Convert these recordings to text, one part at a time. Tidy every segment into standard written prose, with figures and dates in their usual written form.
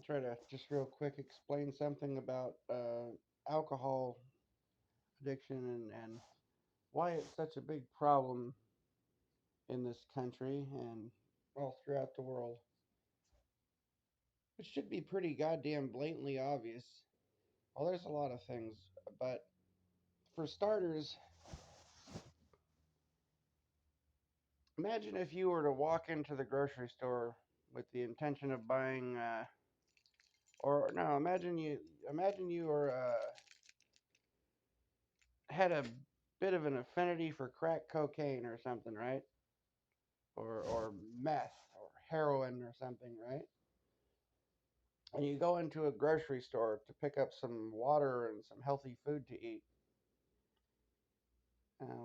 try to just real quick explain something about alcohol addiction and why it's such a big problem in this country and all throughout the world. It should be pretty goddamn blatantly obvious. Well, there's a lot of things, but for starters, imagine if you were to walk into the grocery store with the intention of buying, or no, imagine you were had a bit of an affinity for crack cocaine or something, right? Or meth or heroin or something, right? And you go into a grocery store to pick up some water and some healthy food to eat.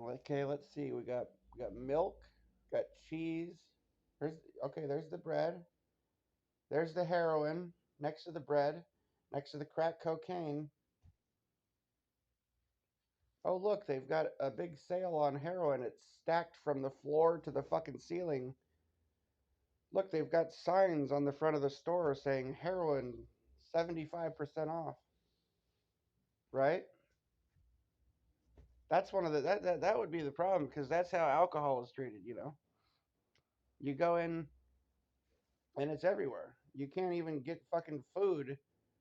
Okay, let's see. We got milk, got cheese. There's there's the bread. There's the heroin next to the bread, next to the crack cocaine. Oh, look, they've got a big sale on heroin. It's stacked from the floor to the fucking ceiling. Look, they've got signs on the front of the store saying heroin 75% off, right? That's one of the that would be the problem because that's how alcohol is treated. You go in and it's everywhere. You can't even get fucking food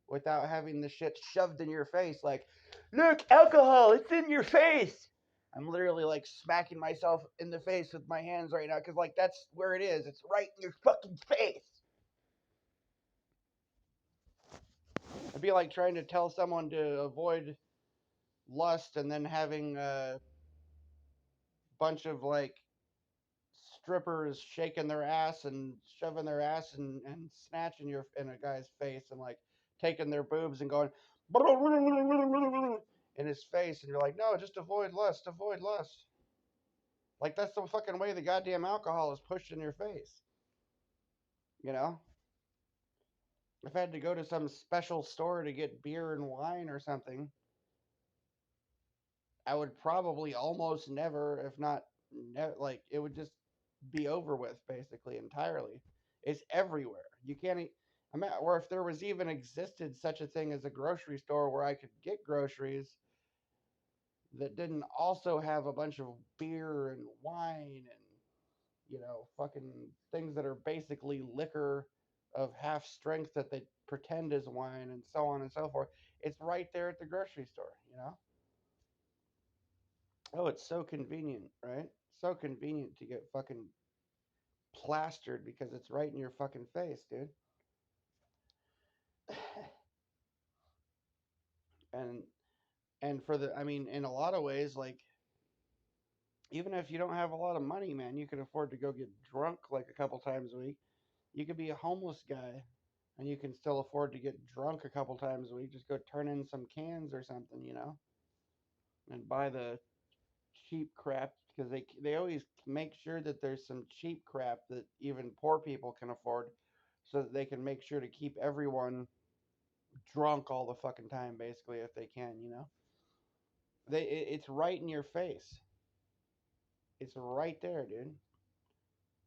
without having the shit shoved in your face like, "Look, alcohol, it's in your face." I'm literally like smacking myself in the face with my hands right now cuz like that's where it is. It's right in your fucking face. It'd be like trying to tell someone to avoid lust and then having a bunch of like strippers shaking their ass and shoving their ass and snatching your in a guy's face and like taking their boobs and going in his face and you're like, no, just avoid lust. Like that's the fucking way the goddamn alcohol is pushed in your face. You know? If I had to go to some special store to get beer and wine or something, I would probably almost never, if not, like it would just be over with basically entirely. It's everywhere. You can't. Or if there was even existed such a thing as a grocery store where I could get groceries that didn't also have a bunch of beer and wine and fucking things that are basically liquor of half strength that they pretend is wine and so on and so forth. It's right there at the grocery store. Oh, it's so convenient, right? So convenient to get fucking plastered because it's right in your fucking face, dude. and and for the I mean, in a lot of ways, like even if you don't have a lot of money, man, you can afford to go get drunk like a couple times a week. You could be a homeless guy and you can still afford to get drunk a couple times a week. Just go turn in some cans or something, and buy the cheap crap because they always make sure that there's some cheap crap that even poor people can afford so that they can make sure to keep everyone drunk all the fucking time basically if they can. It's right in your face. It's right there, dude.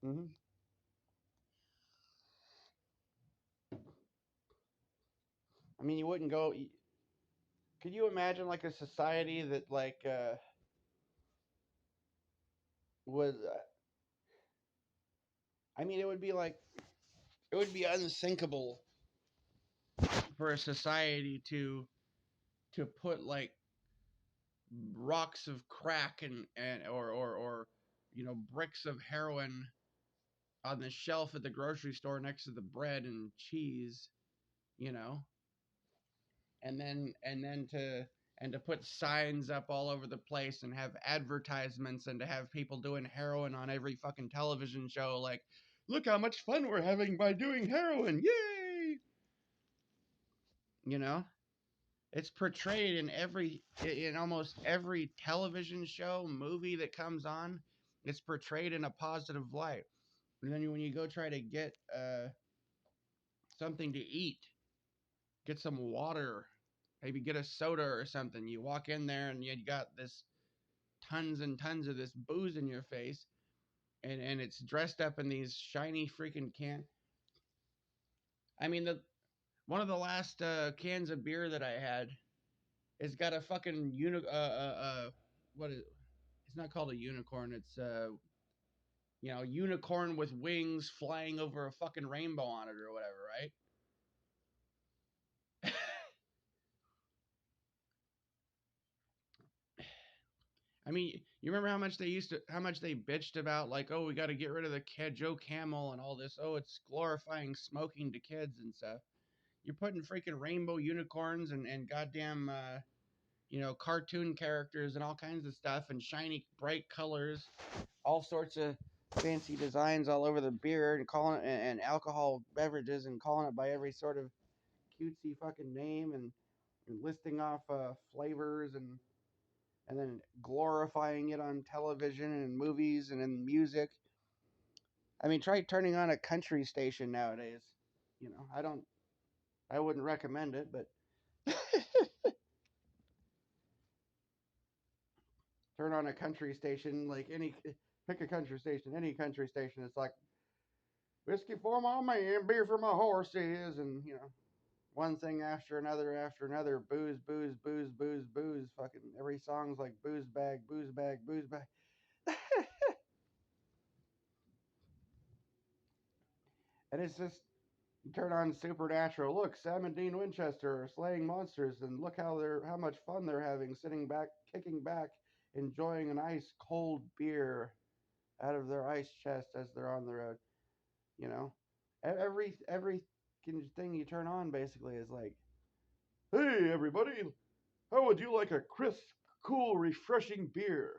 hmm I mean, you wouldn't go. Could you imagine like a society that like would? I mean, it would be unthinkable for a society to put like rocks of crack and or bricks of heroin on the shelf at the grocery store next to the bread and cheese, you know, and to put signs up all over the place and have advertisements and to have people doing heroin on every fucking television show like, look how much fun we're having by doing heroin, yay. you know it's portrayed in almost every television show, movie that comes on. It's portrayed in a positive light. And then when you go try to get something to eat, get some water, maybe get a soda or something, you walk in there and you got this tons and tons of this booze in your face, and it's dressed up in these shiny freaking can. I mean, One of the last cans of beer that I had, it's got a fucking what is, it's not called a unicorn, it's unicorn with wings flying over a fucking rainbow on it or whatever, right? I mean, you remember how much they bitched about, like, oh, we got to get rid of the Joe Camel and all this. Oh, it's glorifying smoking to kids and stuff. You're putting freaking rainbow unicorns and goddamn, cartoon characters and all kinds of stuff and shiny, bright colors, all sorts of fancy designs all over the beer and calling it and alcohol beverages and calling it by every sort of cutesy fucking name and listing off flavors and then glorifying it on television and movies and in music. I mean, try turning on a country station nowadays. I wouldn't recommend it, but turn on a country station, like pick a country station, any country station. It's like whiskey for my man, beer for my horses, and one thing after another, booze, booze, booze, booze, booze. Fucking every song's like booze bag, booze bag, booze bag. And it's just you turn on Supernatural. Look, Sam and Dean Winchester are slaying monsters, and look how much fun they're having, sitting back, kicking back, enjoying an ice cold beer out of their ice chest as they're on the road. You know, every thing you turn on basically is like, hey everybody, how would you like a crisp, cool, refreshing beer?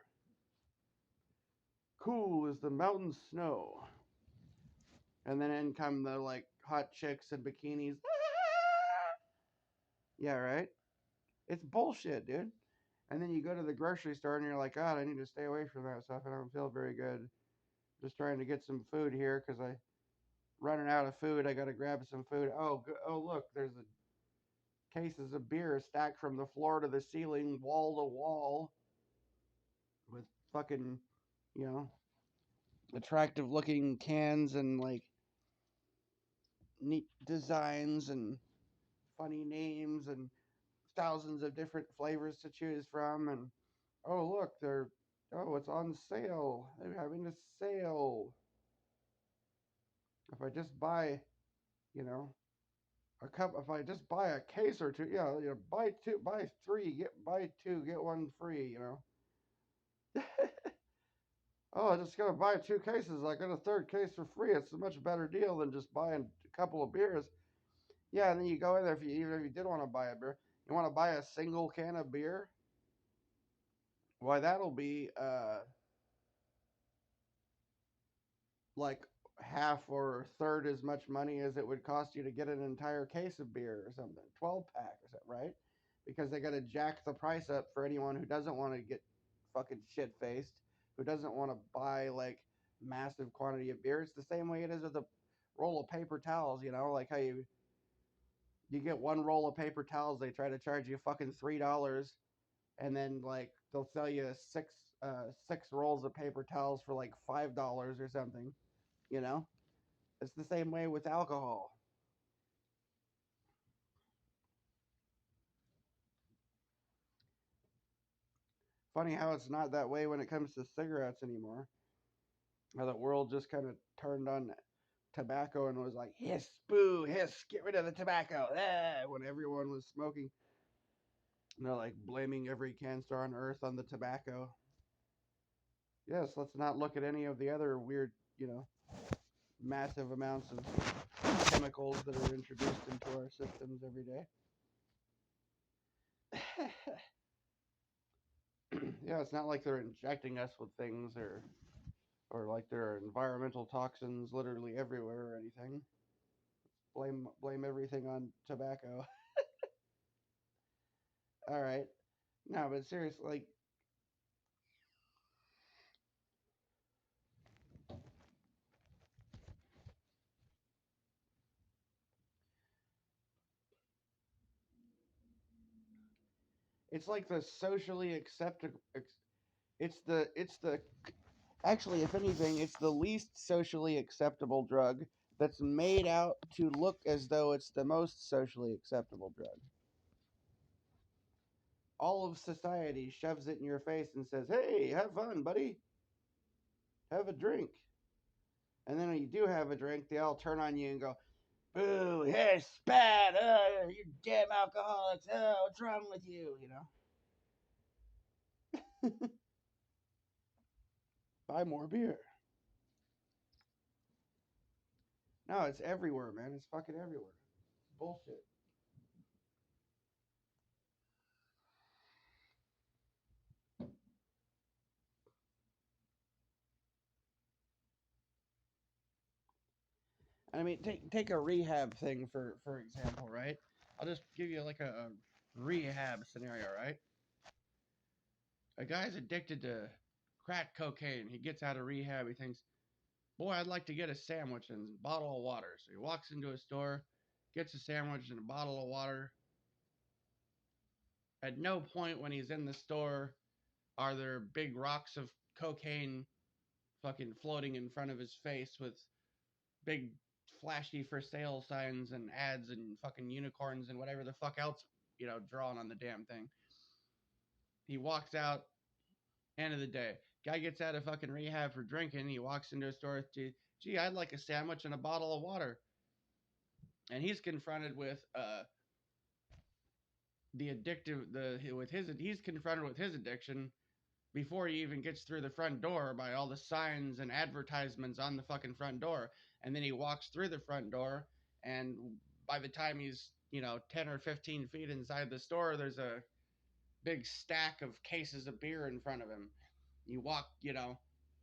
Cool as the mountain snow. And then in come the like hot chicks in bikinis. Yeah, right. It's bullshit, dude. And then you go to the grocery store and you're like, God, I need to stay away from that stuff. I don't feel very good. Just trying to get some food here because I running out of food. I got to grab some food. Oh, look, there's cases of beer stacked from the floor to the ceiling, wall to wall, with fucking, you know, attractive looking cans and like neat designs and funny names and thousands of different flavors to choose from. And oh, look, it's on sale. They're having a sale. If I just buy, you know, if I just buy a case or two, buy two, buy three, buy two, get one free, Oh, I just gotta buy two cases. I got a third case for free. It's a much better deal than just buying a couple of beers. Yeah, and then you go in there even if you did want to buy a beer, you want to buy a single can of beer. Why that'll be like half or a third as much money as it would cost you to get an entire case of beer or something, 12-pack or something, right? Because they got to jack the price up for anyone who doesn't want to get fucking shit faced, who doesn't want to buy like massive quantity of beer. It's the same way it is with a roll of paper towels, like how you get one roll of paper towels, they try to charge you fucking $3, and then like they'll sell you six rolls of paper towels for like $5 or something, you know? It's the same way with alcohol. Funny how it's not that way when it comes to cigarettes anymore. How the world just kind of turned on tobacco and was like, hiss, boo, hiss, get rid of the tobacco. When everyone was smoking. And they're like blaming every cancer on earth on the tobacco. Yes, let's not look at any of the other weird, massive amounts of chemicals that are introduced into our systems every day. Yeah, it's not like they're injecting us with things or like there are environmental toxins literally everywhere or anything. Blame everything on tobacco. All right. No, but seriously, like it's like the socially acceptable. It's the actually, if anything, it's the least socially acceptable drug that's made out to look as though it's the most socially acceptable drug. All of society shoves it in your face and says, "Hey, have fun, buddy. Have a drink." And then when you do have a drink, they all turn on you and go, "Boo, hey, it's bad. You damn alcoholics. What's wrong with you?" Buy more beer. No, it's everywhere, man. It's fucking everywhere. It's bullshit. I mean, take a rehab thing for example, right? I'll just give you like a rehab scenario, right? A guy's addicted to crack cocaine. He gets out of rehab. He thinks, "Boy, I'd like to get a sandwich and a bottle of water." So he walks into a store, gets a sandwich and a bottle of water. At no point when he's in the store are there big rocks of cocaine fucking floating in front of his face with big flashy for sale signs and ads and fucking unicorns and whatever the fuck else, drawn on the damn thing. He walks out, end of the day. Guy gets out of fucking rehab for drinking. He walks into a store. Gee, I'd like a sandwich and a bottle of water. And he's confronted with the addictive he's confronted with his addiction before he even gets through the front door by all the signs and advertisements on the fucking front door. And then he walks through the front door, and by the time he's 10 or 15 feet inside the store, there's a big stack of cases of beer in front of him. You walk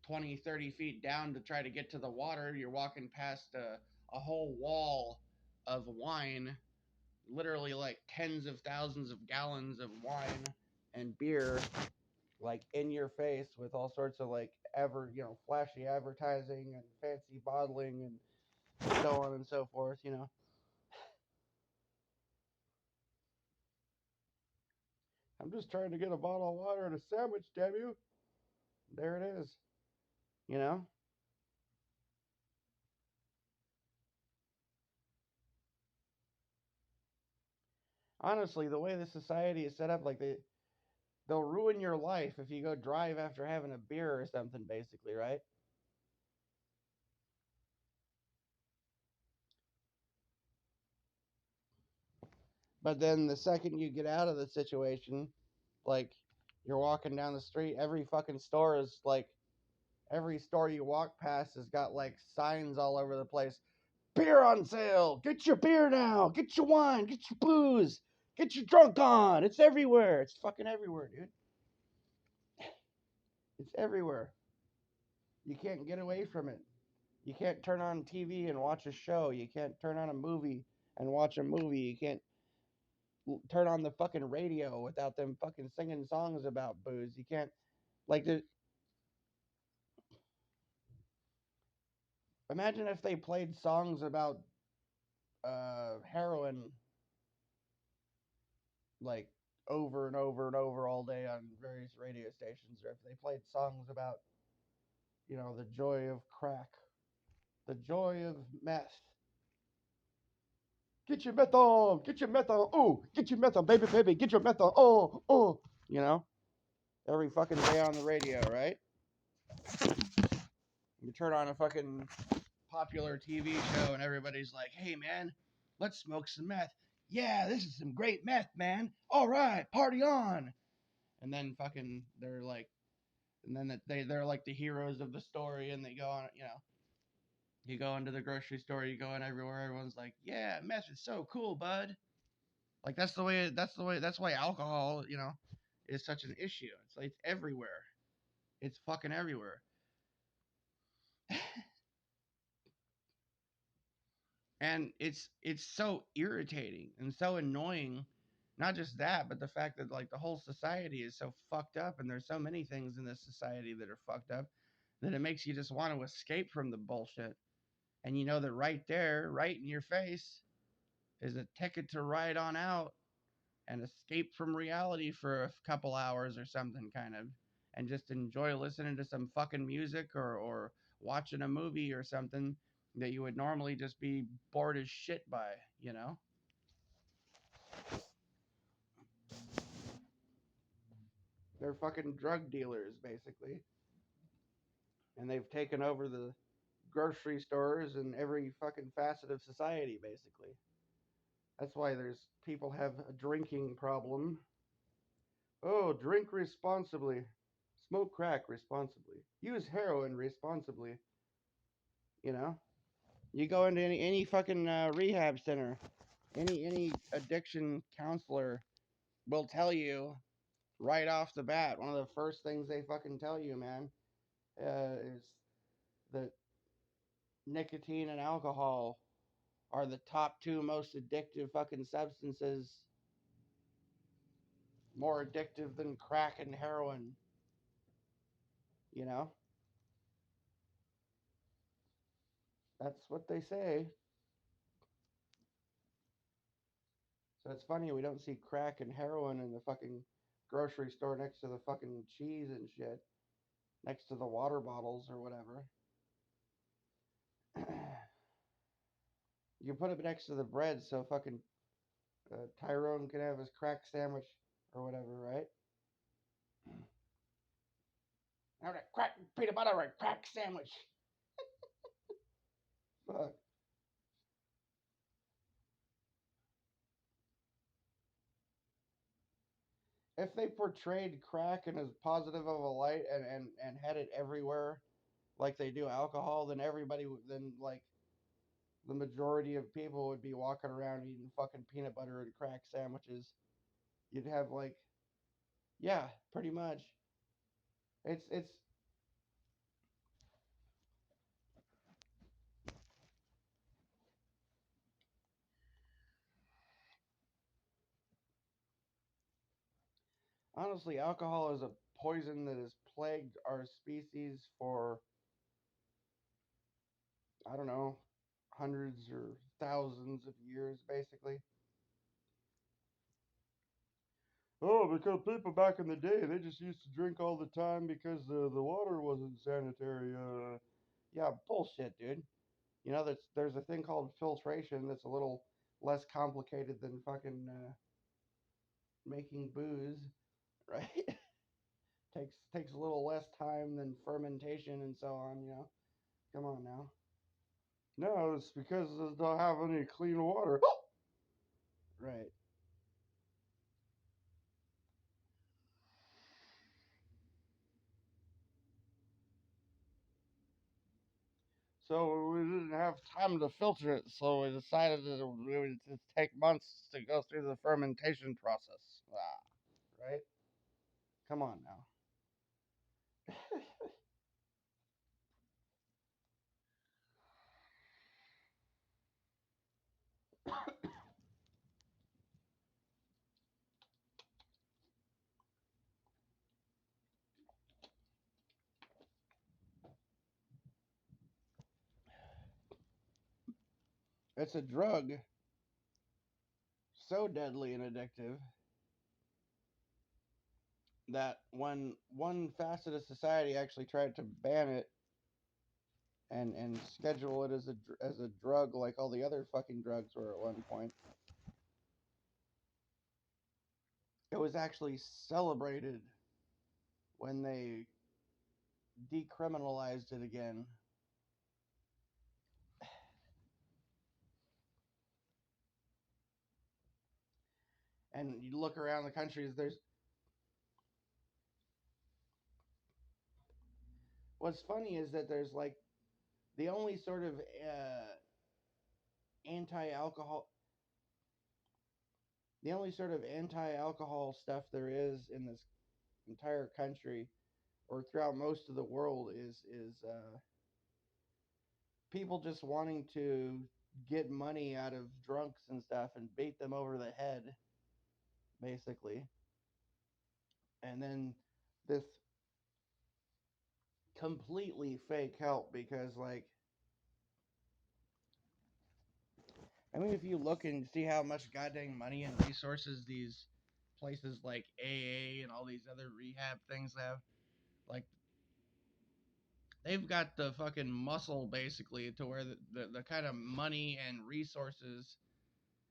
20, 30 feet down to try to get to the water. You're walking past a whole wall of wine, literally like tens of thousands of gallons of wine and beer, like in your face with all sorts of like flashy advertising and fancy bottling and so on and so forth. I'm just trying to get a bottle of water and a sandwich, damn you. There it is. You know? Honestly, the way the society is set up, like they'll ruin your life if you go drive after having a beer or something, basically, right? But then the second you get out of the situation, like you're walking down the street, every store you walk past has got like signs all over the place. Beer on sale. Get your beer now. Get your wine. Get your booze. Get your drunk on. It's everywhere. It's fucking everywhere, dude. It's everywhere. You can't get away from it. You can't turn on TV and watch a show. You can't turn on a movie and watch a movie. You can't turn on the fucking radio without them fucking singing songs about booze. You can't like imagine if they played songs about heroin like over and over and over all day on various radio stations, or if they played songs about the joy of crack, the joy of meth. Get your method, oh, get your method, baby, baby, get your method, oh, you know, every fucking day on the radio, right? You turn on a fucking popular TV show and everybody's like, "Hey, man, let's smoke some meth." "Yeah, this is some great meth, man. All right, party on." And then fucking they're like, and then they're like the heroes of the story, and they go on, you go into the grocery store, you go in everywhere, everyone's like, "Yeah, meth is so cool, bud." Like that's why alcohol, is such an issue. It's like it's everywhere. It's fucking everywhere. And it's so irritating and so annoying. Not just that, but the fact that like the whole society is so fucked up, and there's so many things in this society that are fucked up, that it makes you just want to escape from the bullshit. And you know that right there, right in your face, is a ticket to ride on out and escape from reality for a couple hours or something, kind of, and just enjoy listening to some fucking music or watching a movie or something, that you would normally just be bored as shit by, you know? They're fucking drug dealers, basically. And they've taken over the grocery stores and every fucking facet of society, basically. That's why there's people have a drinking problem. Oh, drink responsibly. Smoke crack responsibly. Use heroin responsibly. You know? You go into any fucking rehab center, any addiction counselor will tell you right off the bat. One of the first things they fucking tell you, man, is that nicotine and alcohol are the top two most addictive fucking substances, more addictive than crack and heroin. You know, that's what they say. So it's funny we don't see crack and heroin in the fucking grocery store next to the fucking cheese and shit, next to the water bottles or whatever. You put it next to the bread so fucking Tyrone can have his crack sandwich or whatever, right? Have a crack peanut butter and crack sandwich. Fuck. If they portrayed crack in as positive of a light and had it everywhere like they do alcohol, then everybody would then like the majority of people would be walking around eating fucking peanut butter and crack sandwiches. You'd have like yeah, pretty much. It's honestly alcohol is a poison that has plagued our species for I don't know, hundreds or thousands of years basically. Oh, because people back in the day, they just used to drink all the time because the water wasn't sanitary. Yeah, bullshit, dude. You know, there's a thing called filtration that's a little less complicated than fucking making booze, right? takes a little less time than fermentation and so on. You know, come on now. No, it's because they don't have any clean water. Right. So we didn't have time to filter it, so we decided that it would just take months to go through the fermentation process. Right? Come on now. It's a drug so deadly and addictive that when one facet of society actually tried to ban it and schedule it as a drug like all the other fucking drugs were at one point, it was actually celebrated when they decriminalized it again. And you look around the countries, there's what's funny is that there's like the only sort of anti-alcohol, the only sort of anti-alcohol stuff there is in this entire country or throughout most of the world is people just wanting to get money out of drunks and stuff and beat them over the head, basically. And then this completely fake help because, like, I mean, if you look and see how much goddamn money and resources these places like AA and all these other rehab things have, like they've got the fucking muscle basically to where the kind of money and resources.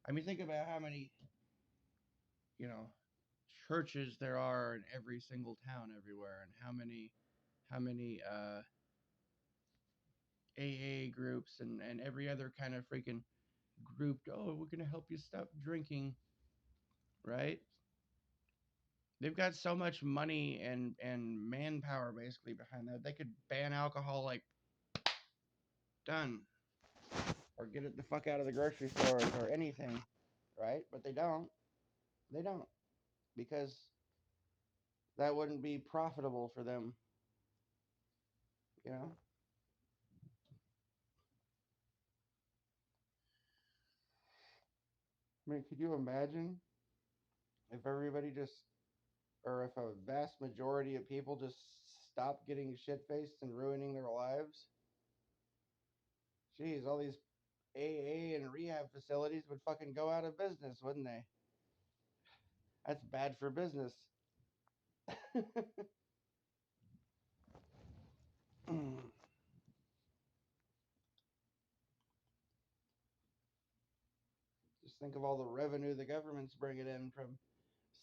I mean, think about how many, you know, churches there are in every single town everywhere, and how many AA groups and every other kind of freaking group. Oh, we're gonna help you stop drinking, right? They've got so much money and manpower basically behind that. They could ban alcohol like done, or get it the fuck out of the grocery stores or anything, right? But they don't. They don't, because that wouldn't be profitable for them, you know? I mean, could you imagine if everybody just, or if a vast majority of people just stopped getting shit faced and ruining their lives? Jeez, all these AA and rehab facilities would fucking go out of business, wouldn't they? That's bad for business. Just think of all the revenue the government's bringing in from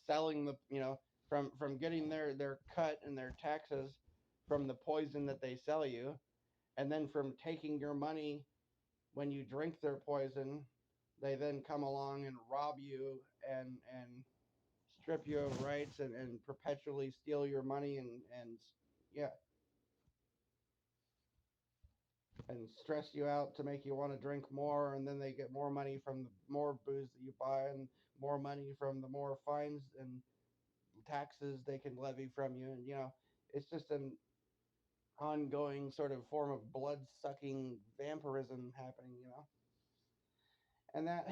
selling the, from getting their cut and their taxes from the poison that they sell you, and then from taking your money when you drink their poison. They then come along and rob you and strip you of rights and perpetually steal your money and yeah, and stress you out to make you want to drink more, and then they get more money from the more booze that you buy, and more money from the more fines and taxes they can levy from you. And it's just an ongoing sort of form of blood sucking vampirism happening, and that.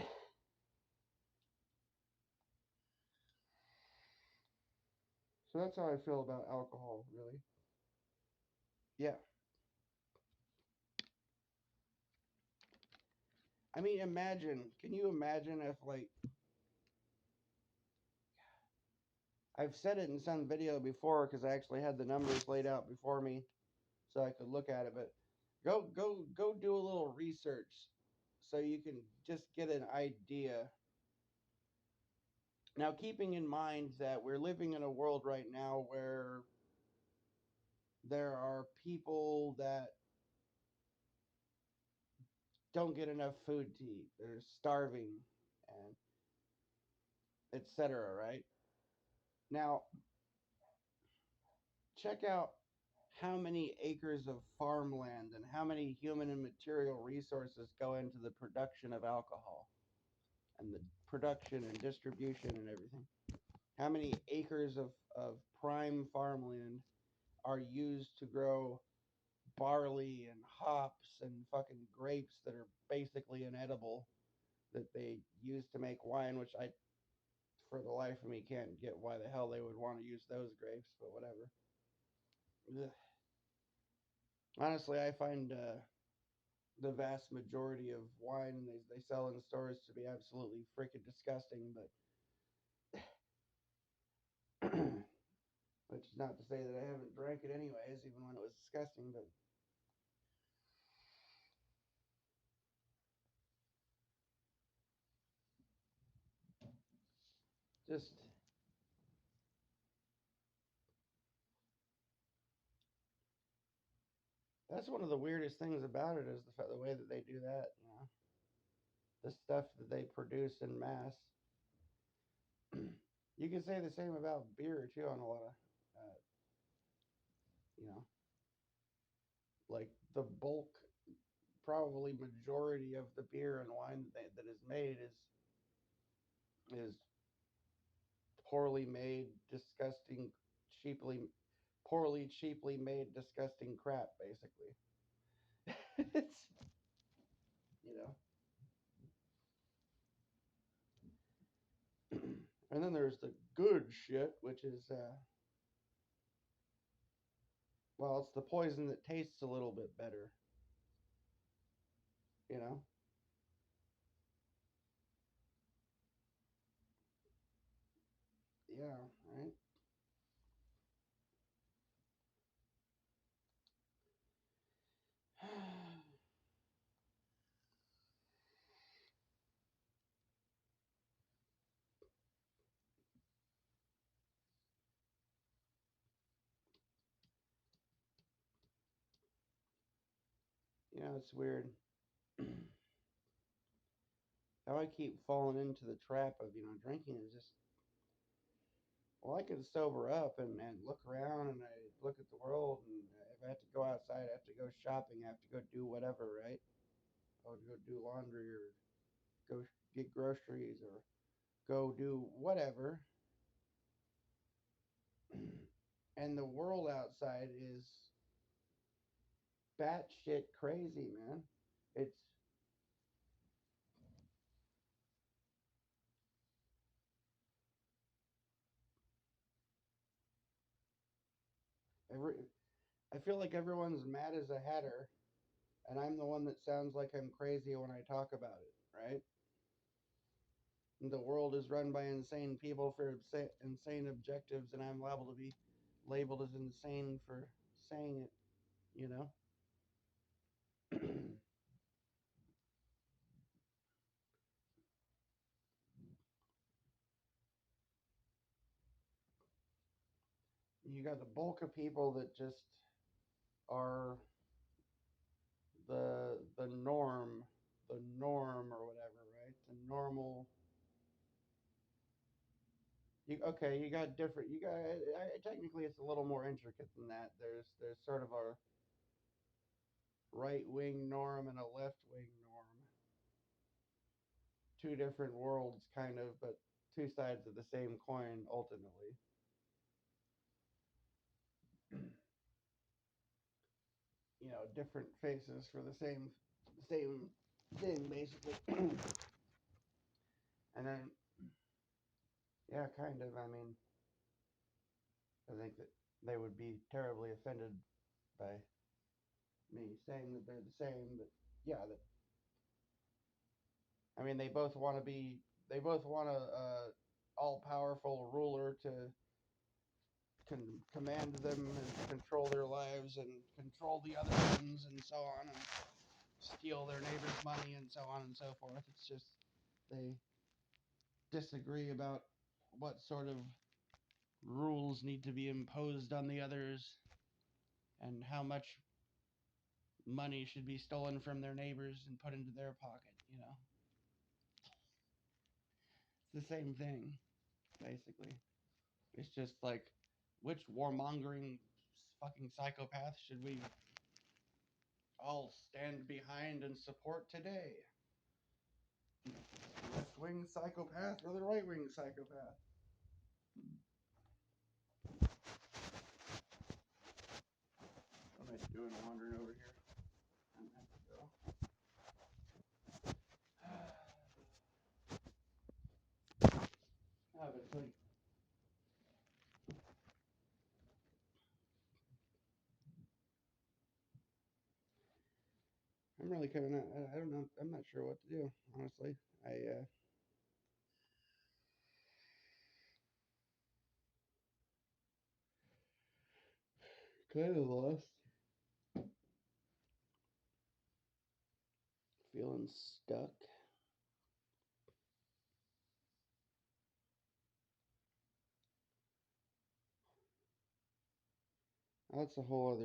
So that's how I feel about alcohol, really. Yeah. I mean, can you imagine if, like, I've said it in some video before because I actually had the numbers laid out before me so I could look at it, but go do a little research so you can just get an idea. Now, keeping in mind that we're living in a world right now where there are people that don't get enough food to eat, they're starving, and etc., right? Now, check out how many acres of farmland and how many human and material resources go into the production of alcohol and the production and distribution and everything. How many acres of prime farmland are used to grow barley and hops and fucking grapes that are basically inedible, that they use to make wine, which I, for the life of me, can't get why the hell they would want to use those grapes, but whatever. Ugh. Honestly, I find the vast majority of wine they sell in stores to be absolutely freaking disgusting, but which is not to say that I haven't drank it anyways, even when it was disgusting, but just that's one of the weirdest things about it is the way that they do that, the stuff that they produce in mass. You can say the same about beer too on a lot of, you know, like the bulk, probably majority of the beer and wine that is made is poorly made, disgusting, cheaply, poorly, cheaply made, disgusting crap, basically. It's, you know. And then there's the good shit, which is, well, it's the poison that tastes a little bit better, you know. Yeah, right. it's weird how I keep falling into the trap of, drinking is just, well, I can sober up and look around and I look at the world, and if I have to go outside, I have to go shopping, I have to go do whatever, right? I would go do laundry or go get groceries or go do whatever. And the world outside is batshit crazy, man. It's every. I feel like everyone's mad as a hatter, and I'm the one that sounds like I'm crazy when I talk about it, right? And the world is run by insane people for insane objectives, and I'm liable to be labeled as insane for saying it, you know? You got the bulk of people that just are the the norm or whatever, right? The normal. You got different. You got technically it's a little more intricate than that. There's sort of a right wing norm and a left wing norm. Two different worlds, kind of, but two sides of the same coin ultimately. Different faces for the same thing basically. And then yeah, kind of. I mean, I think that they would be terribly offended by me saying that they're the same, but yeah, that I mean they both want a all powerful ruler to command them and control their lives and control the other ones and so on, and steal their neighbor's money and so on and so forth. It's just they disagree about what sort of rules need to be imposed on the others and how much money should be stolen from their neighbors and put into their pocket. It's the same thing, basically. It's just like, which warmongering fucking psychopath should we all stand behind and support today? Left wing psychopath or the right wing psychopath? What am I doing wandering over here? I'm gonna have to go. But it's like, I'm really kind of not, I don't know, I'm not sure what to do, honestly. I kind of lost, feeling stuck. That's a whole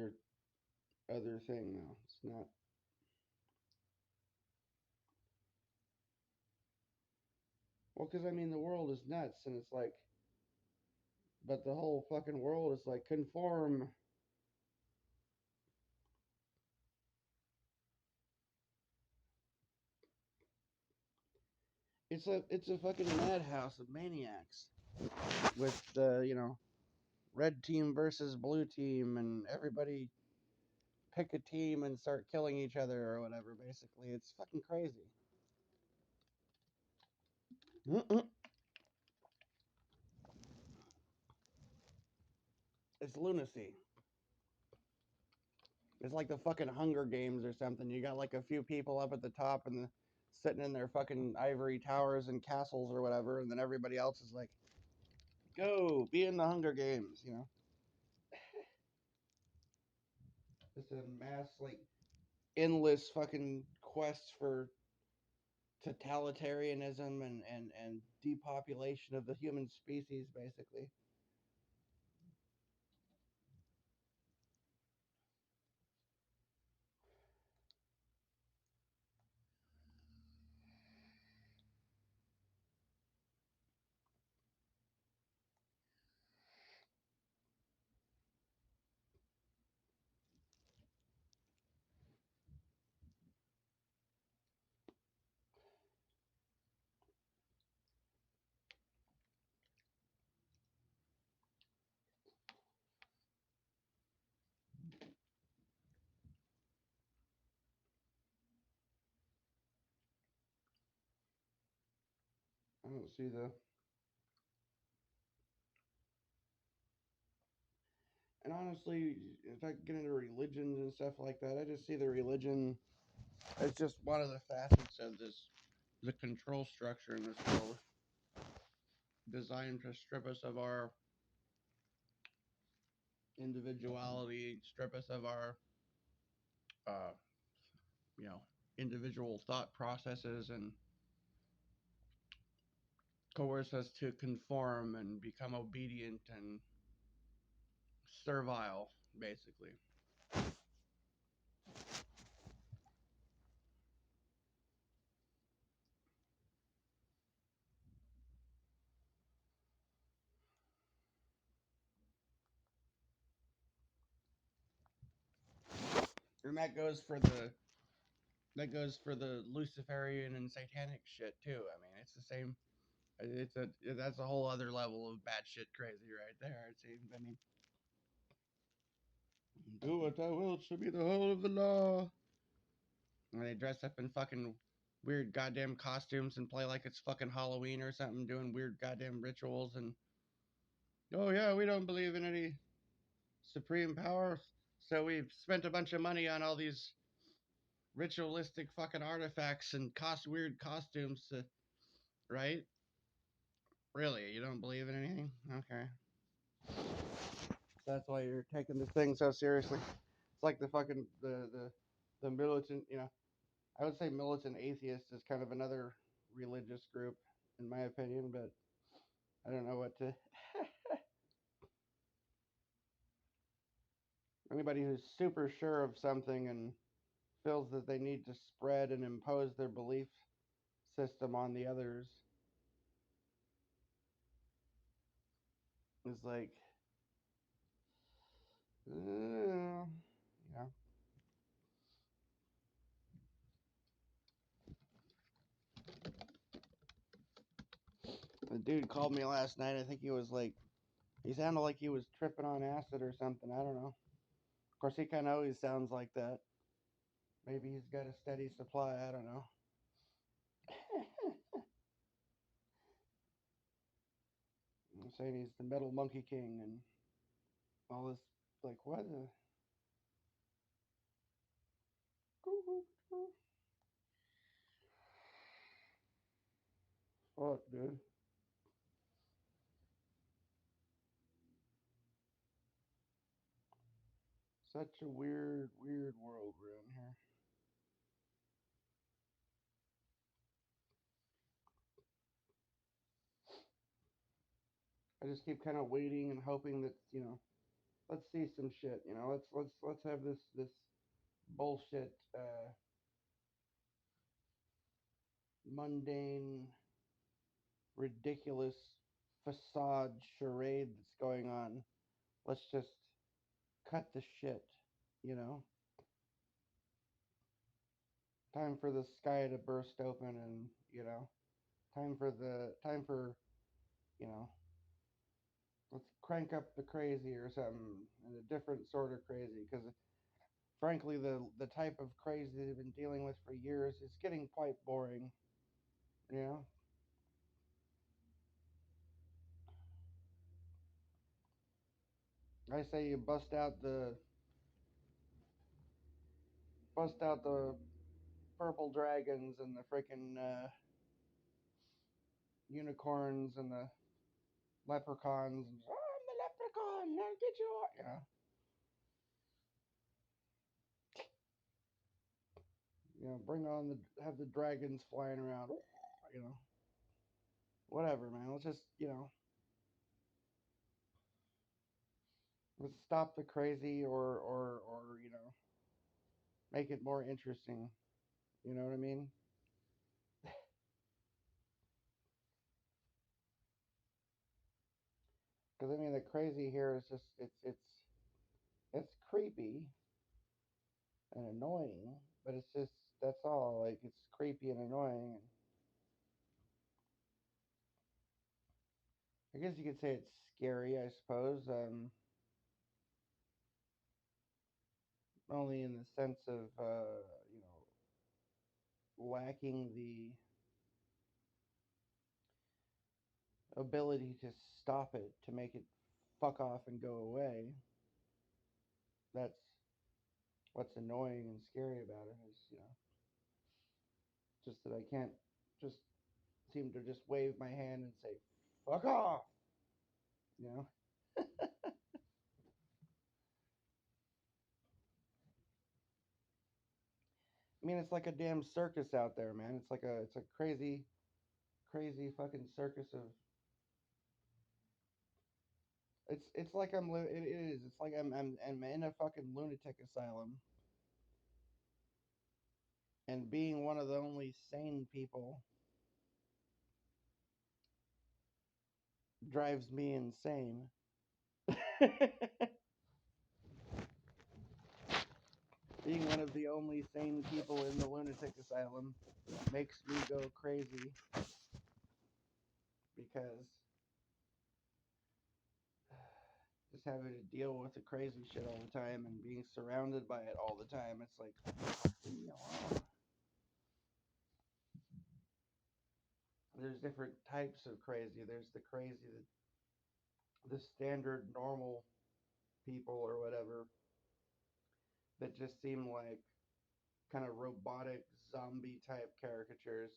other thing though. It's not. Well, because I mean, the world is nuts, and it's like, but the whole fucking world is like conform. It's a fucking madhouse of maniacs with the red team versus blue team, and everybody pick a team and start killing each other or whatever. Basically, it's fucking crazy. Mm-mm. It's lunacy. It's like the fucking Hunger Games or something. You got like a few people up at the top and sitting in their fucking ivory towers and castles or whatever, and then everybody else is like, "Go, be in the Hunger Games." Just a mass like endless fucking quest for totalitarianism and depopulation of the human species, basically. don't see the. And honestly, if I get into religions and stuff like that, I just see the religion as just one of the facets of the control structure in this world, designed to strip us of our individuality, strip us of our, uh, you know, individual thought processes, and coerce us to conform and become obedient and servile, basically. And that goes for the Luciferian and satanic shit too. I mean, it's the same. That's a whole other level of batshit crazy right there. It seems. I mean, do what thou wilt shall be the whole of the law. And they dress up in fucking weird goddamn costumes and play like it's fucking Halloween or something, doing weird goddamn rituals. And oh yeah, we don't believe in any supreme power, so we've spent a bunch of money on all these ritualistic fucking artifacts and weird costumes to, right? Really, you don't believe in anything? Okay. That's why you're taking this thing so seriously. It's like the fucking the militant, I would say militant atheist is kind of another religious group in my opinion, but I don't know what to. Anybody who's super sure of something and feels that they need to spread and impose their belief system on the others is like, yeah. The dude called me last night. I think he sounded like he was tripping on acid or something. I don't know. Of course, he kind of always sounds like that. Maybe he's got a steady supply. I don't know. I'm saying he's the Metal Monkey King and all this. Like, what the? Fuck, dude. Such a weird, weird world we're in here. I just keep kind of waiting and hoping that let's see some shit. Let's have this bullshit, mundane, ridiculous facade charade that's going on. Let's just cut the shit. You know, time for the sky to burst open, and time for you know, let's crank up the crazy or something, and a different sort of crazy. Because frankly, the type of crazy they've been dealing with for years is getting quite boring. You know, I say you bust out the purple dragons and the freaking unicorns and the leprechauns. And, oh, I'm the leprechaun. I'll get you. Bring on have the dragons flying around. You know, whatever, man. Let's just let's stop the crazy or make it more interesting. You know what I mean? Because I mean, the crazy here is just it's creepy and annoying, but it's just that's all. Like it's creepy and annoying. I guess you could say it's scary. I suppose. Only in the sense of lacking ability to stop it, to make it fuck off and go away. That's what's annoying and scary about it is, just that I can't just seem to just wave my hand and say, fuck off, you know? I mean, it's like a damn circus out there, man. It's a crazy, crazy fucking circus of. It's like it is. It's like I'm in a fucking lunatic asylum, and being one of the only sane people drives me insane. Being one of the only sane people in the lunatic asylum makes me go crazy because just having to deal with the crazy shit all the time and being surrounded by it all the time, it's like, leave me alone. There's different types of crazy. There's the crazy that the standard normal people or whatever that just seem like kind of robotic zombie type caricatures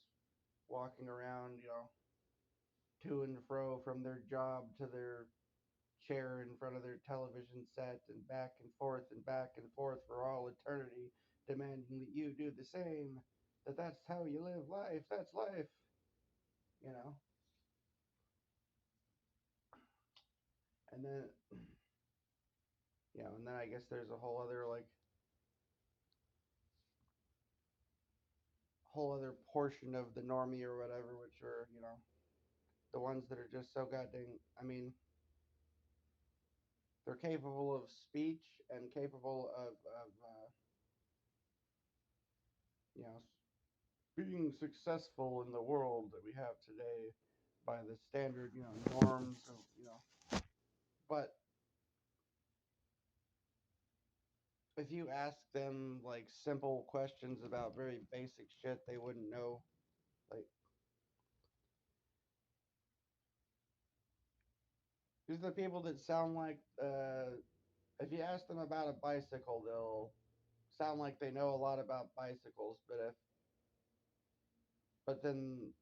walking around, to and fro from their job to their chair in front of their television set and back and forth for all eternity, demanding that you do the same. That's how you live life. That's life, you know. And then, and then I guess there's a whole other portion of the normie or whatever, which are the ones that are just so goddamn. I mean, they're capable of speech and capable of you know being successful in the world that we have today by the standard norms of but if you ask them like simple questions about very basic shit, they wouldn't know. Like, these are the people that sound like if you ask them about a bicycle, they'll sound like they know a lot about bicycles, but then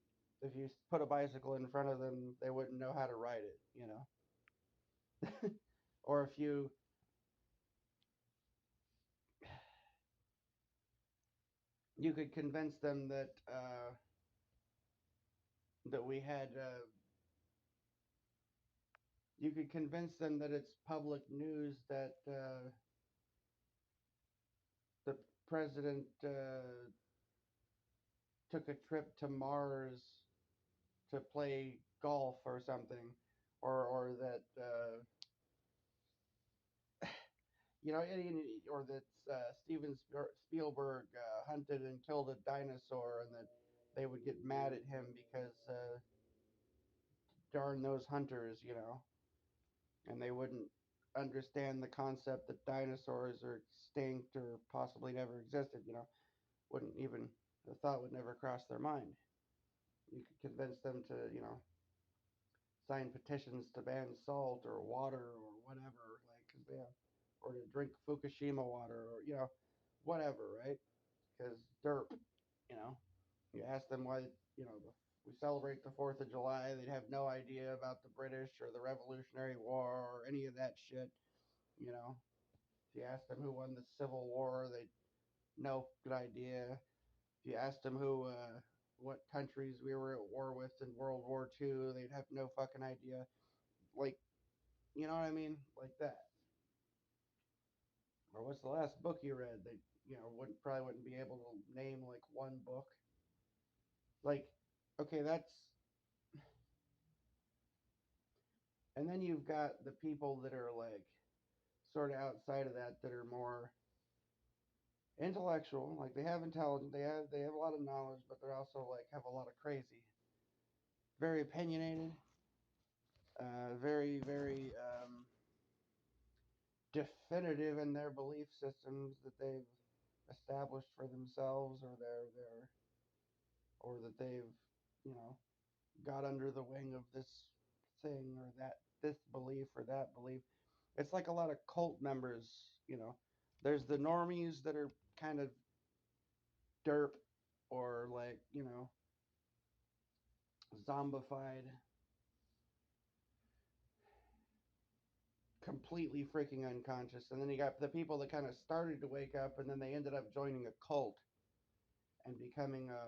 if you put a bicycle in front of them, they wouldn't know how to ride it. Or if you could convince them that we had you could convince them that it's public news that the president took a trip to Mars to play golf or something, or that or that Steven Spielberg hunted and killed a dinosaur, and that they would get mad at him because darn those hunters, and they wouldn't understand the concept that dinosaurs are extinct or possibly never existed, wouldn't even the thought would never cross their mind. You could convince them to, sign petitions to ban salt or water or whatever, like, cause they have, or to drink Fukushima water or, whatever, right? Because derp, you know. You ask them why, we celebrate the 4th of July, they'd have no idea about the British or the Revolutionary War or any of that shit, you know. If you ask them who won the Civil War, they'd no good idea. If you asked them what countries we were at war with in World War II, they'd have no fucking idea. Like, you know what I mean? Like that. Or what's the last book you read? They, wouldn't be able to name like one book. Like, okay, that's, and then you've got the people that are like sort of outside of that are more intellectual. Like they have intelligence, they have a lot of knowledge, but they're also like have a lot of crazy, very opinionated, very very definitive in their belief systems that they've established for themselves, or or that they've you know got under the wing of this. thing or that this belief or that belief. It's like a lot of cult members, you know. There's the normies that are kind of derp or like, you know, zombified, completely freaking unconscious. And then you got the people that kind of started to wake up and then they ended up joining a cult and becoming a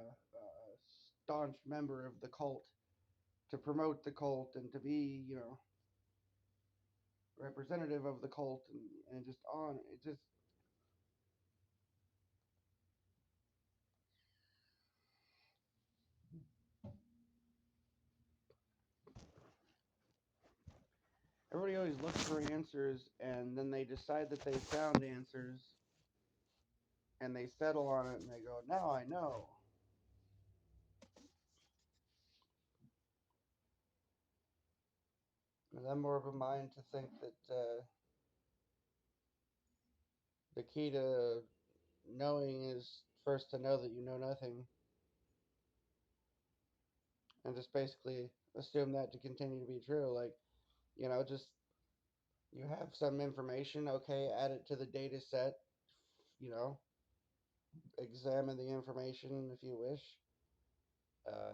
staunch member of the cult to promote the cult and to be, you know, representative of the cult and just on. It just, everybody always looks for answers and then they decide that they found answers and they settle on it and they go, now I know. And I'm more of a mind to think that the key to knowing is first to know that you know nothing and just basically assume that to continue to be true. Like, you know, just you have some information, okay, add it to the data set, you know, examine the information if you wish, uh,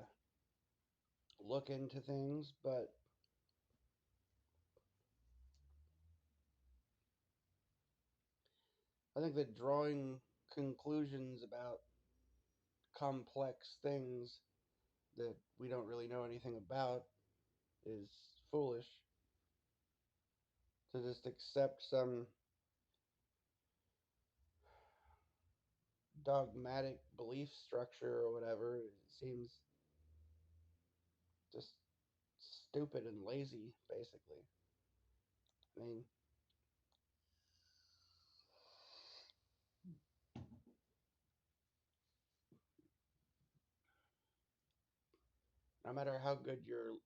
look into things, but I think that drawing conclusions about complex things that we don't really know anything about is foolish. To just accept some dogmatic belief structure or whatever, it seems just stupid and lazy, basically. I mean, no matter how good your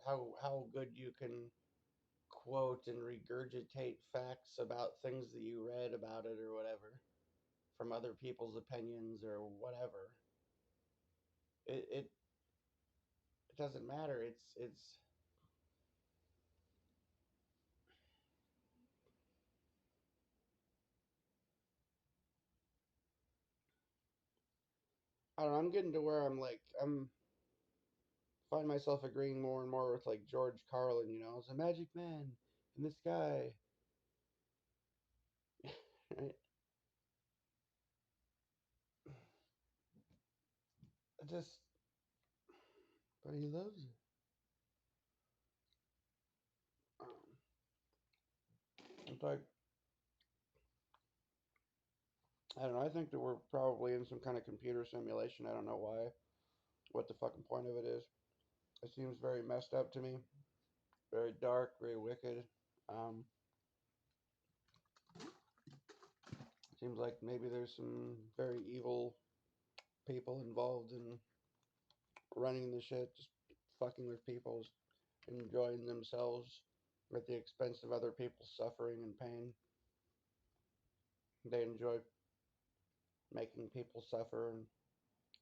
how good you can quote and regurgitate facts about things that you read about it or whatever from other people's opinions or whatever, it it doesn't matter. It's I don't know. I'm getting to where I'm find myself agreeing more and more with like George Carlin. You know, it's a magic man in the sky. Right? Just, but he loves it. It's like I don't know. I think that we're probably in some kind of computer simulation. I don't know why. What the fucking point of it is? It seems very messed up to me. Very dark, very wicked. Um, Seems like maybe there's some very evil people involved in running the shit, just fucking with people, enjoying themselves at the expense of other people's suffering and pain. They enjoy making people suffer and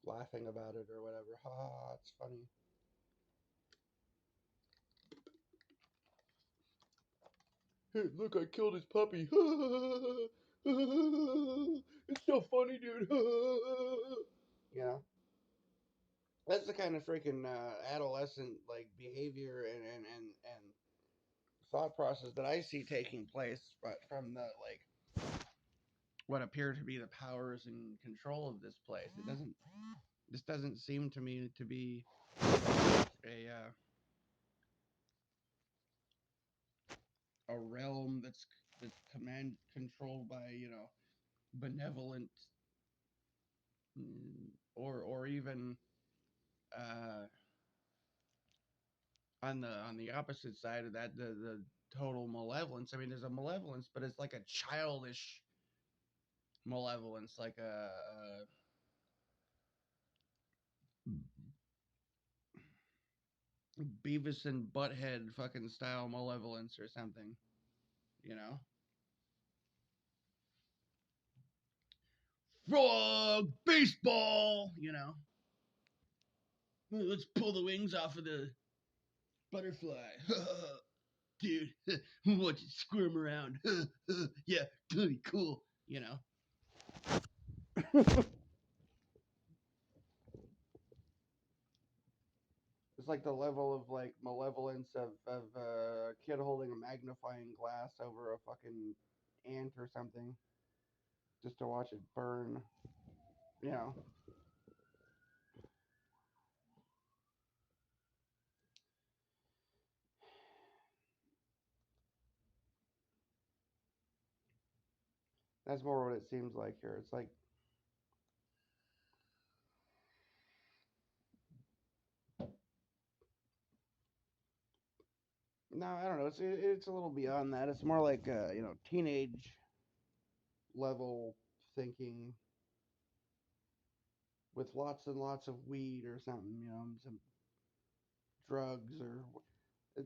laughing about it or whatever. Ha ha, ha, it's funny. Hey, look, I killed his puppy. It's so funny, dude. You know, that's the kind of freaking adolescent like behavior and thought process that I see taking place, but from the like what appear to be the powers and control of this place. It doesn't. This doesn't seem to me to be a realm that's command controlled by benevolent or even uh, on the opposite side of that the total malevolence. I mean, there's a malevolence, but it's like a childish malevolence, like a Beavis and Butthead fucking style malevolence or something, you know. Frog baseball, you know. Let's pull the wings off of the Butterfly. Dude, watch it squirm around. Yeah, pretty cool. You know. It's like the level of like malevolence of a kid holding a magnifying glass over a fucking ant or something just to watch it burn. You know, that's more what it seems like here. It's like, no, I don't know. It's a little beyond that. It's more like teenage level thinking with lots and lots of weed or something. Some drugs or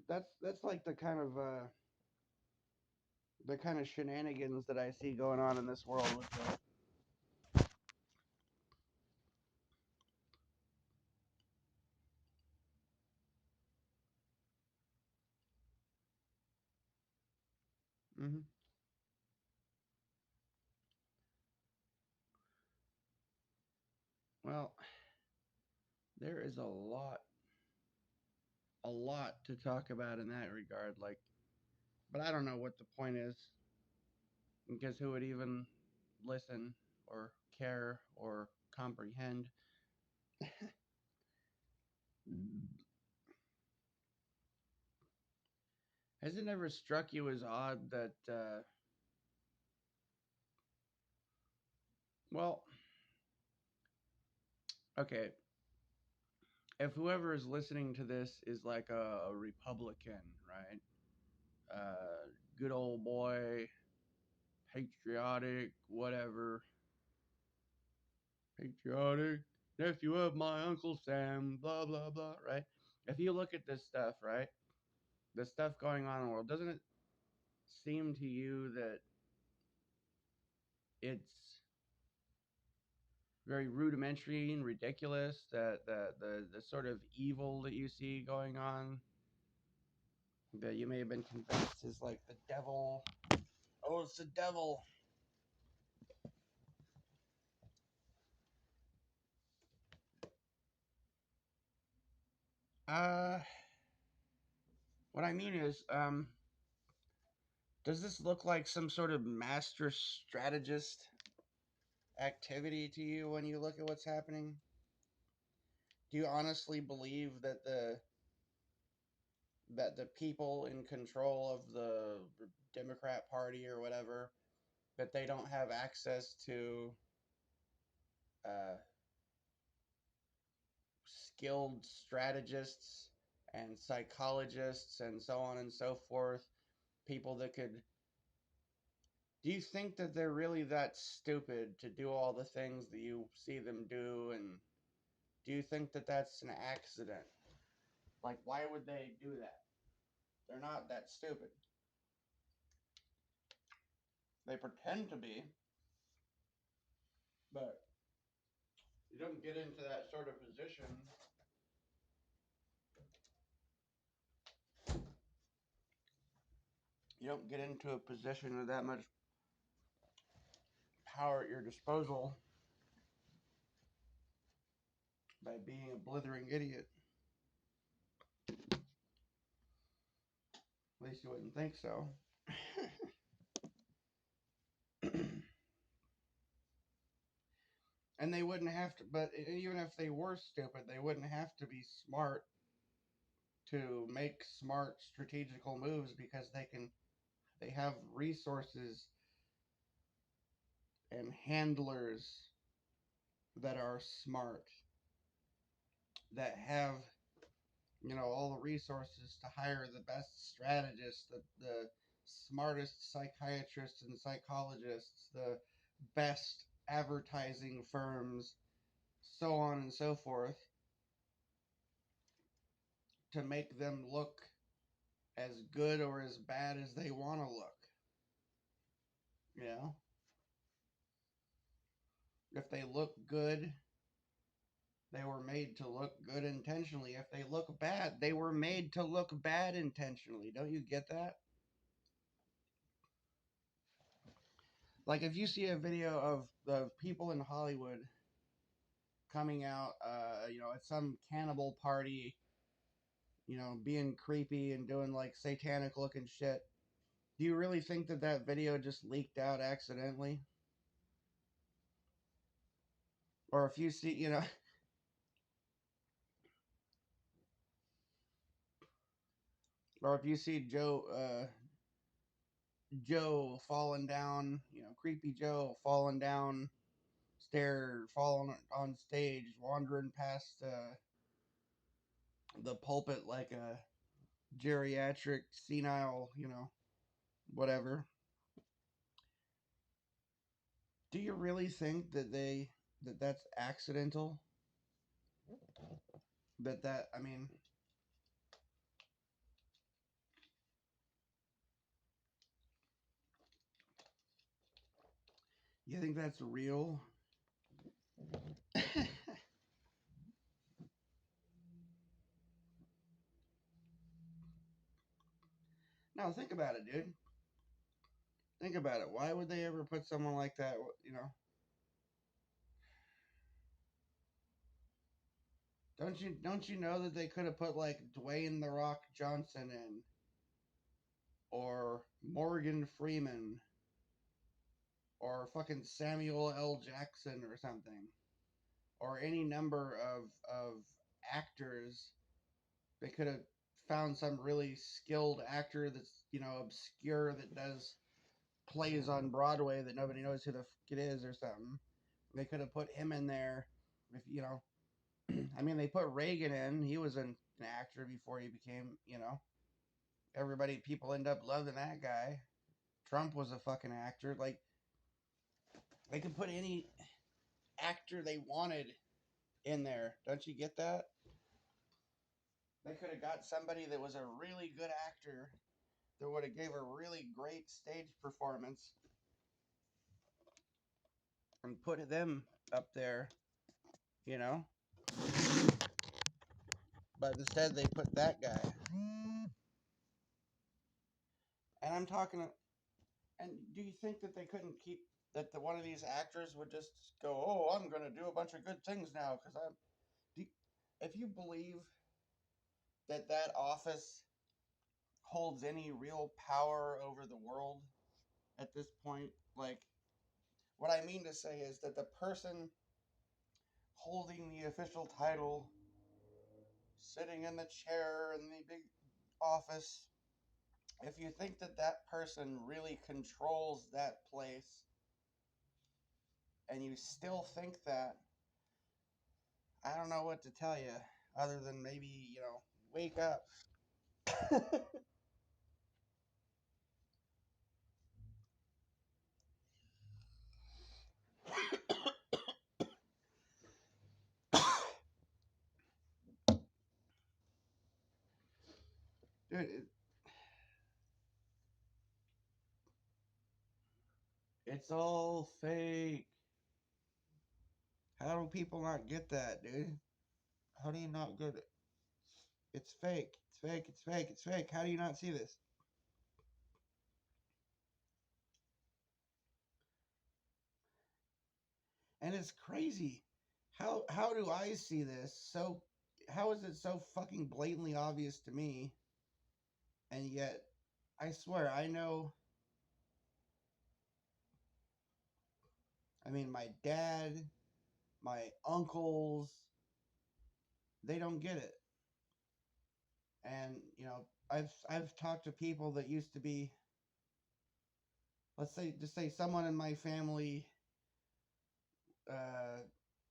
that's like the kind of shenanigans that I see going on in this world with the. Mm-hmm. Well, there is a lot to talk about in that regard. Like, but I don't know what the point is because who would even listen or care or comprehend? Has it never struck you as odd that, well, okay, if whoever is listening to this is like a Republican, right? Good old boy, patriotic, whatever, patriotic nephew of my Uncle Sam, blah, blah, blah, right? If you look at this stuff, right? The stuff going on in the world, doesn't it seem to you that it's very rudimentary and ridiculous that the sort of evil that you see going on that you may have been convinced is like the devil. Oh, it's the devil. Uh, what I mean is, does this look like some sort of master strategist activity to you when you look at what's happening? Do you honestly believe that the people in control of the Democrat Party or whatever that they don't have access to uh, skilled strategists and psychologists and so on and so forth, people that could. Do you think that they're really that stupid to do all the things that you see them do? And do you think that that's an accident? Like, why would they do that? They're not that stupid. They pretend to be, but you don't get into that sort of position. You don't get into a position with that much power at your disposal by being a blithering idiot. At least you wouldn't think so. And they wouldn't have to, but even if they were stupid, they wouldn't have to be smart to make smart strategical moves because they have resources and handlers that are smart, that have all the resources to hire the best strategists, the smartest psychiatrists and psychologists, the best advertising firms, so on and so forth, to make them look as good or as bad as they want to look. You know, if they look good, They were made to look good intentionally. If they look bad, they were made to look bad intentionally. Don't you get that? Like if you see a video of the people in Hollywood coming out, at some cannibal party, being creepy and doing like satanic looking shit. Do you really think that that video just leaked out accidentally? Or if you see, or if you see Joe falling down, creepy Joe falling down stairs, falling on stage, wandering past the pulpit like a geriatric, senile, whatever. Do you really think that's accidental? I mean, you think that's real? No, think about it, dude. Think about it. Why would they ever put someone like that? Don't you know that they could have put like Dwayne the Rock Johnson in, or Morgan Freeman, or fucking Samuel L. Jackson or something, or any number of actors. They could have found some really skilled actor that's obscure that does plays on Broadway that nobody knows who the fuck it is or something. They could have put him in there. If I mean, they put Reagan in. He was an actor before he became, people end up loving that guy. Trump was a fucking actor. Like, they could put any actor they wanted in there. Don't you get that? They could have got somebody that was a really good actor that would have gave a really great stage performance and put them up there, you know? But instead they put that guy. And I'm talking. And do you think that they couldn't keep that one of these actors would just go, "Oh, I'm going to do a bunch of good things now because I'm." Do, if you believe that that office holds any real power over the world at this point, like what I mean to say is that the person holding the official title, sitting in the chair in the big office, if you think that that person really controls that place and you still think that, I don't know what to tell you other than maybe, wake up. Dude, it's all fake. How do people not get that, dude? How do you not get it? It's fake. It's fake. It's fake. It's fake. How do you not see this? And it's crazy. How do I see this? So how is it so fucking blatantly obvious to me? And yet, I swear, I know. I mean, my dad, my uncles, they don't get it. And I've talked to people that used to be, let's say, just say someone in my family. Uh,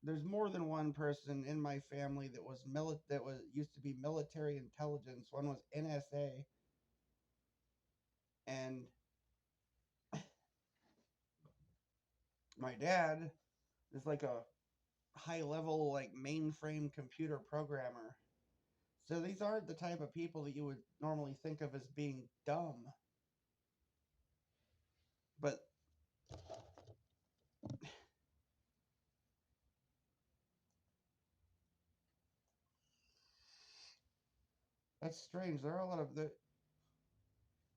there's more than one person in my family that was used to be military intelligence. One was NSA, and my dad is like a high level like mainframe computer programmer. So these aren't the type of people that you would normally think of as being dumb. But That's strange. There are a lot of the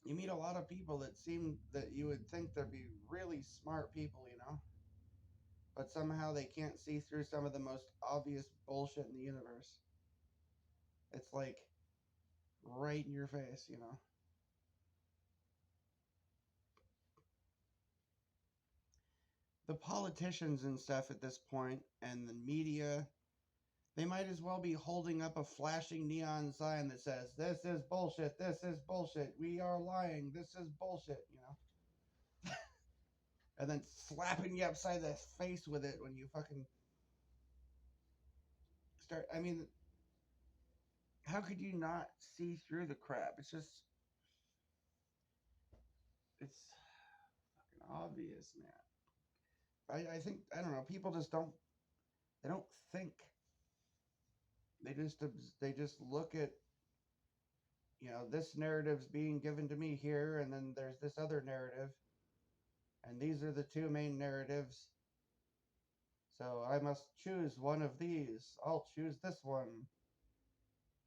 you meet a lot of people that seem that you would think they'd be really smart people, but somehow they can't see through some of the most obvious bullshit in the universe. It's like right in your face. The politicians and stuff at this point and the media, they might as well be holding up a flashing neon sign that says, "This is bullshit. This is bullshit. We are lying. This is bullshit." And then slapping you upside the face with it when you fucking start. I mean, how could you not see through the crap? It's fucking obvious, man. I think, I don't know, people just they don't think. They just look at, this narrative's being given to me here, and then there's this other narrative, and these are the two main narratives. So I must choose one of these. I'll choose this one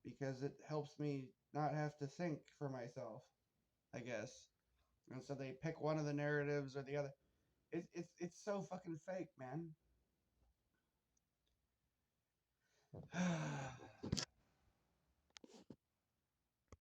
because it helps me not have to think for myself, I guess. And so they pick one of the narratives or the other. It's so fucking fake, man.